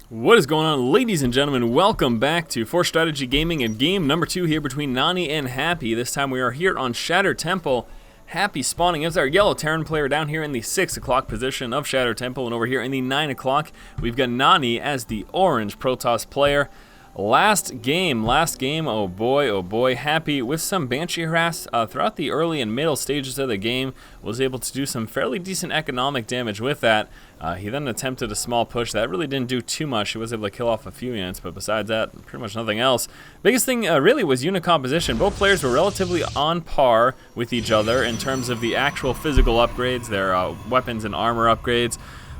What is going on, ladies and gentlemen? Welcome back to Force Strategy Gaming and game number 2 here between nAni and Happy. This time we are here on Shattered Temple. Happy spawning as our yellow Terran player down here in the 6 o'clock position of Shattered Temple, and over here in the 9 o'clock we've got nAni as the orange Protoss player. Last game, oh boy, Happy with some Banshee harass throughout the early and middle stages of the game, was able to do some fairly decent economic damage with that. He then attempted a small push that really didn't do too much. He was able to kill off a few units, but besides that, pretty much nothing else. Biggest thing really was unit composition. Both players were relatively on par with each other in terms of the actual physical upgrades, their weapons and armor upgrades.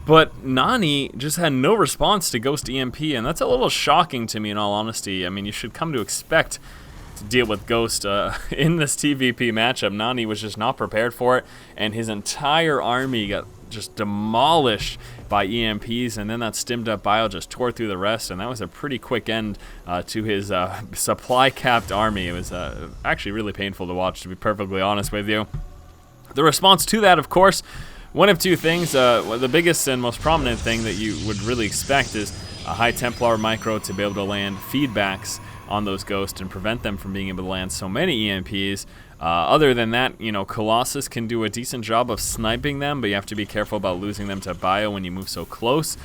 But nAni just had no response to Ghost EMP, and that's a little shocking to me in all honesty. I mean, you should come to expect to deal with Ghost in this TVP matchup. nAni was just not prepared for it, and his entire army got just demolished by EMPs, and then that stimmed up bio just tore through the rest, and that was a pretty quick end to his supply-capped army. It was actually really painful to watch, to be perfectly honest with you. The response to that, of course, one of two things. The biggest and most prominent thing that you would really expect is a high Templar micro to be able to land feedbacks on those ghosts and prevent them from being able to land so many EMPs. Other than that, you know, Colossus can do a decent job of sniping them, but you have to be careful about losing them to bio when you move so close.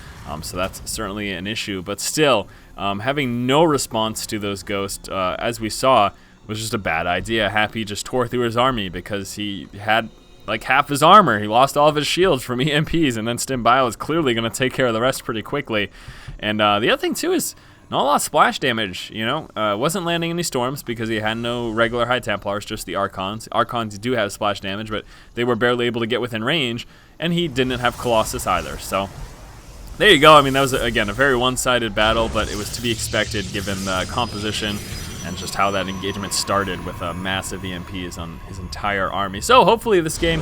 So that's certainly an issue. But still, having no response to those ghosts, as we saw, was just a bad idea. Happy just tore through his army because he had like half his armor. He lost all of his shields from EMPs, and then Stim Bio is clearly going to take care of the rest pretty quickly. And the other thing too is not a lot of splash damage, you know. Wasn't landing any storms because he had no regular high Templars, just the Archons. Archons do have splash damage, but they were barely able to get within range, and he didn't have Colossus either. So there you go. I mean, that was, again, a very one-sided battle, but it was to be expected given the composition and just how that engagement started with massive EMPs on his entire army. So hopefully this game,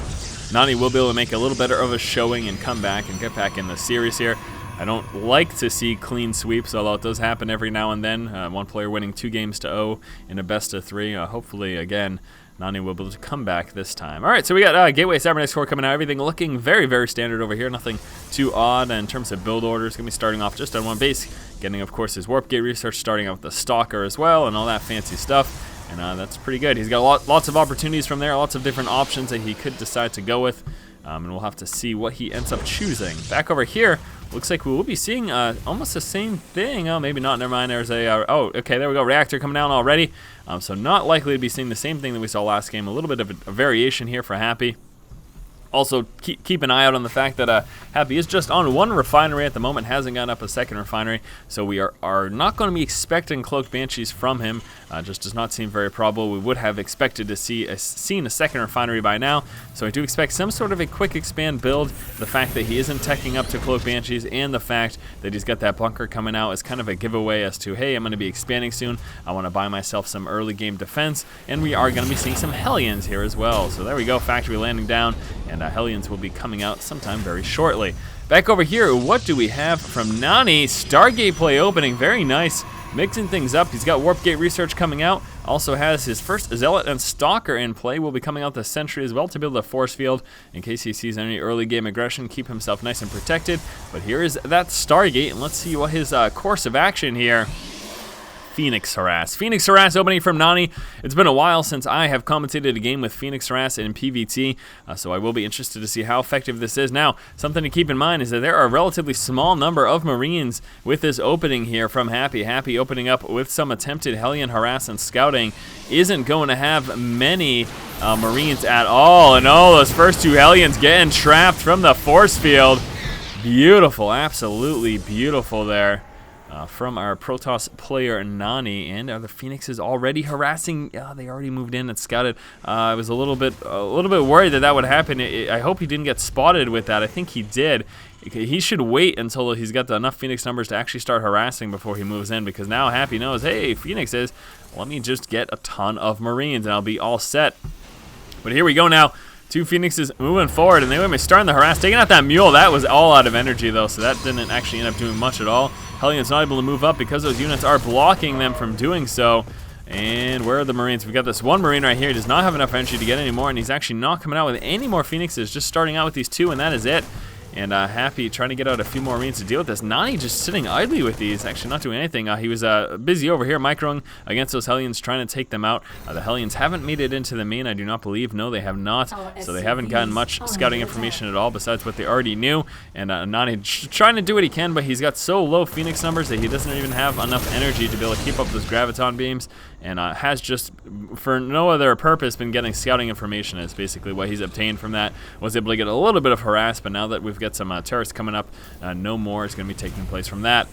nAni will be able to make a little better of a showing and come back and get back in the series here. I don't like to see clean sweeps, although it does happen every now and then. One player winning 2-0 in a best of 3. Hopefully, again, nAni will be able to come back this time. All right, so we got Gateway Cybernetics Core coming out. Everything looking very, very standard over here. Nothing too odd in terms of build orders. Going to be starting off just on one base. Getting, of course, his Warp Gate research, starting out with the Stalker as well, and all that fancy stuff. And that's pretty good. He's got lots of opportunities from there, lots of different options that he could decide to go with. And we'll have to see what he ends up choosing. Back over here, looks like we will be seeing almost the same thing. Oh, maybe not. Never mind. There's a... oh, okay, there we go. Reactor coming down already. So not likely to be seeing the same thing that we saw last game. A little bit of a variation here for Happy. Also, keep an eye out on the fact that Happy is just on one refinery at the moment, hasn't gotten up a second refinery, so we are not going to be expecting Cloaked Banshees from him. Just does not seem very probable. We would have expected to seen a second refinery by now, so I do expect some sort of a quick expand build. The fact that he isn't teching up to Cloaked Banshees and the fact that he's got that bunker coming out is kind of a giveaway as to, hey, I'm going to be expanding soon. I want to buy myself some early game defense, and we are going to be seeing some Hellions here as well. So there we go, factory landing down, and Hellions will be coming out sometime very shortly. Back over here, what do we have from nAni? Stargate play opening, very nice. Mixing things up. He's got Warp Gate research coming out. Also has his first Zealot and Stalker in play. Will be coming out the Sentry as well to build a force field in case he sees any early game aggression. Keep himself nice and protected. But here is that Stargate, and let's see what his course of action here. Phoenix Harass. Phoenix Harass opening from nAni. It's been a while since I have commentated a game with Phoenix Harass in PvT, so I will be interested to see how effective this is. Now, something to keep in mind is that there are a relatively small number of Marines with this opening here from Happy. Happy opening up with some attempted Hellion Harass and Scouting. Isn't going to have many Marines at all, and oh, those first two Hellions getting trapped from the force field. Beautiful, absolutely beautiful there. From our Protoss player nAni, and the Phoenixes already harassing. They already moved in and scouted. I was a little bit worried that would happen. I hope he didn't get spotted with that. I think he did. He should wait until he's got enough Phoenix numbers to actually start harassing before he moves in, because now Happy knows, hey, Phoenixes, let me just get a ton of Marines and I'll be all set. But here we go now. Two Phoenixes moving forward, and they were starting the harass, taking out that mule. That was all out of energy though, so that didn't actually end up doing much at all. Hellion's not able to move up because those units are blocking them from doing so. And where are the Marines? We've got this one Marine right here. He does not have enough energy to get any more, and he's actually not coming out with any more Phoenixes, just starting out with these two, and that is it. and Happy trying to get out a few more Marines to deal with this. nAni just sitting idly with these, actually not doing anything. He was busy over here microing against those Hellions, trying to take them out. The Hellions haven't made it into the main, I do not believe. No, they have not. So they haven't gotten much scouting information at all besides what they already knew. And nAni trying to do what he can, but he's got so low Phoenix numbers that he doesn't even have enough energy to be able to keep up those graviton beams, and has just, for no other purpose, been getting scouting information. Is basically what he's obtained from that. Was able to get a little bit of harass, but now that we've got some turrets coming up, no more is going to be taking place from that.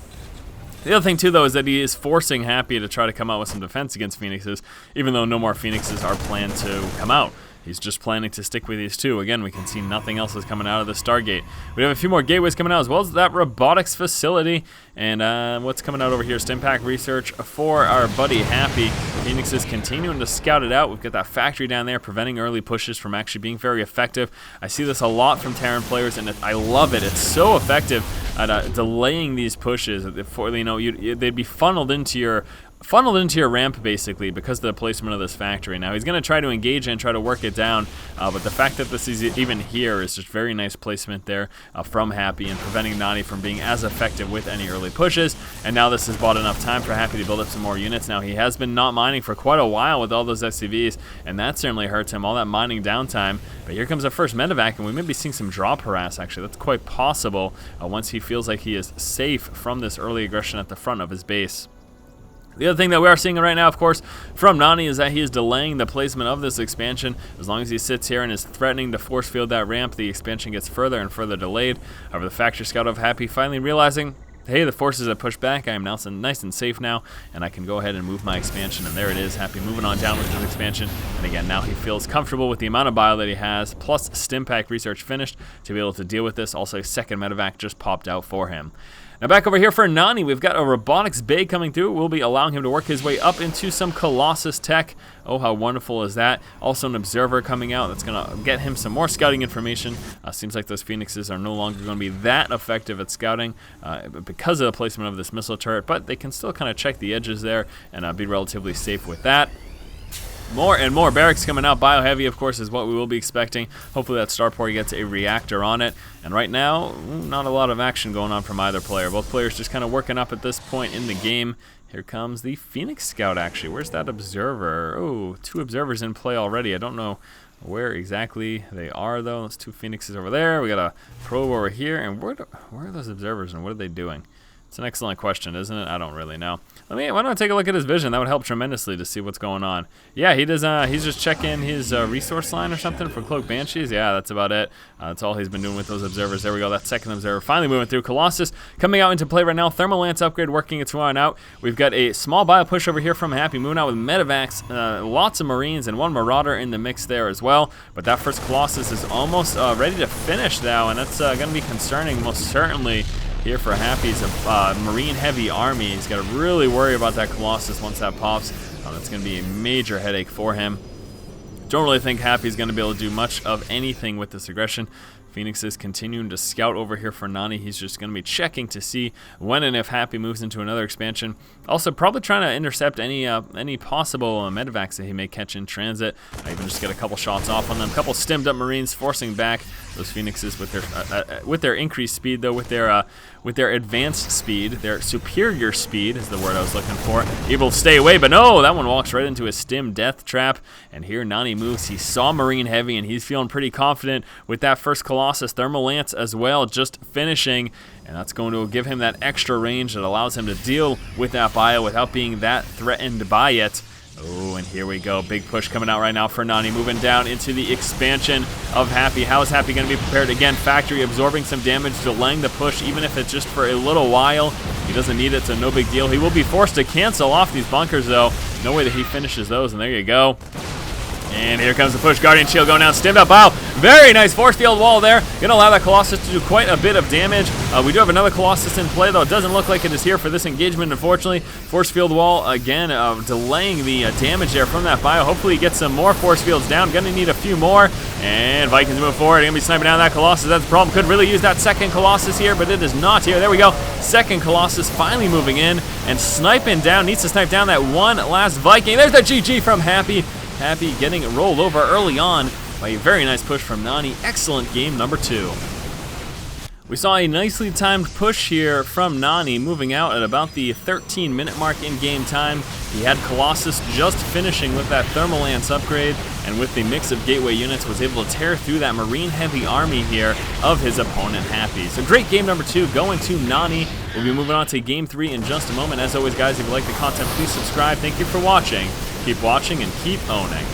The other thing, too, though, is that he is forcing Happy to try to come out with some defense against Phoenixes, even though no more Phoenixes are planned to come out. He's just planning to stick with these two. Again, we can see nothing else is coming out of the Stargate. We have a few more gateways coming out, as well as that robotics facility. And what's coming out over here? Stimpack research for our buddy Happy. Phoenix is continuing to scout it out. We've got that factory down there preventing early pushes from actually being very effective. I see this a lot from Terran players, and I love it. It's so effective at delaying these pushes. They'd be funneled into your ramp, basically, because of the placement of this factory. Now, he's going to try to engage and try to work it down, but the fact that this is even here is just very nice placement there from Happy, and preventing nAni from being as effective with any early pushes. And now this has bought enough time for Happy to build up some more units. Now, he has been not mining for quite a while with all those SCVs, and that certainly hurts him, all that mining downtime. But here comes our first medevac, and we may be seeing some drop harass, actually. That's quite possible once he feels like he is safe from this early aggression at the front of his base. The other thing that we are seeing right now, of course, from nAni is that he is delaying the placement of this expansion. As long as he sits here and is threatening to force field that ramp, the expansion gets further and further delayed. However, the factory scout of Happy finally realizing, hey, the forces have pushed back. I am now nice and safe now, and I can go ahead and move my expansion. And there it is, Happy moving on down with his expansion. And again, now he feels comfortable with the amount of bio that he has, plus Stimpack research finished to be able to deal with this. Also, a second medevac just popped out for him. Now back over here for nAni, we've got a robotics bay coming through. We'll be allowing him to work his way up into some Colossus tech. Oh, how wonderful is that? Also an observer coming out that's going to get him some more scouting information. Seems like those Phoenixes are no longer going to be that effective at scouting because of the placement of this missile turret, but they can still kind of check the edges there and be relatively safe with that. More and more barracks coming out. Bio-heavy, of course, is what we will be expecting. Hopefully that starport gets a reactor on it. And right now, not a lot of action going on from either player. Both players just kind of working up at this point in the game. Here comes the Phoenix Scout, actually. Where's that observer? Oh, 2 observers in play already. I don't know where exactly they are, though. Those 2 Phoenixes over there. We got a probe over here. And where are those observers, and what are they doing? It's an excellent question, isn't it? I don't really know. Why don't I take a look at his vision? That would help tremendously to see what's going on. Yeah, he does. He's just checking his resource line or something for Cloak Banshees. Yeah, that's about it. That's all he's been doing with those observers. There we go. That second observer finally moving through. Colossus coming out into play right now. Thermal Lance upgrade working its way on out. We've got a small bio push over here from Happy, moving out with medevacs, lots of Marines, and 1 Marauder in the mix there as well. But that first Colossus is almost ready to finish now, and that's going to be concerning most certainly. Here for Happy's Marine-heavy army. He's got to really worry about that Colossus once that pops. That's going to be a major headache for him. Don't really think Happy's going to be able to do much of anything with this aggression. Phoenix is continuing to scout over here for nAni. He's just going to be checking to see when and if Happy moves into another expansion. Also, probably trying to intercept any possible medevacs that he may catch in transit. Even just get a couple shots off on them. A couple stemmed up Marines forcing back those Phoenixes with their increased speed, though, with their advanced speed, their superior speed is the word I was looking for. Able to stay away, but no, that one walks right into a stim death trap. And here nAni moves. He saw Marine heavy, and he's feeling pretty confident with that first Colossus. Thermal Lance as well, just finishing. And that's going to give him that extra range that allows him to deal with that bio without being that threatened by it. Oh, and here we go. Big push coming out right now for nAni, moving down into the expansion of Happy. How is Happy going to be prepared? Again, factory absorbing some damage, delaying the push, even if it's just for a little while. He doesn't need it, so no big deal. He will be forced to cancel off these bunkers, though. No way that he finishes those, and there you go. And here comes the push. Guardian Shield going down. Stemmed up. Wow. Very nice force field wall there. Going to allow that Colossus to do quite a bit of damage. We do have another Colossus in play, though. It doesn't look like it is here for this engagement, unfortunately. Force field wall, again, delaying the damage there from that bio. Hopefully he gets some more force fields down. Going to need a few more. And Vikings move forward. Going to be sniping down that Colossus. That's the problem. Could really use that second Colossus here, but it is not here. There we go. Second Colossus finally moving in and sniping down. Needs to snipe down that one last Viking. There's the GG from Happy. Happy getting rolled over early on by a very nice push from nAni. Excellent game number 2. We saw a nicely timed push here from nAni, moving out at about the 13-minute mark in game time. He had Colossus just finishing with that Thermal Lance upgrade, and with the mix of gateway units was able to tear through that marine-heavy army here of his opponent Happy. So great game number 2 going to nAni. We'll be moving on to game 3 in just a moment. As always, guys, if you like the content, please subscribe. Thank you for watching. Keep watching and keep owning.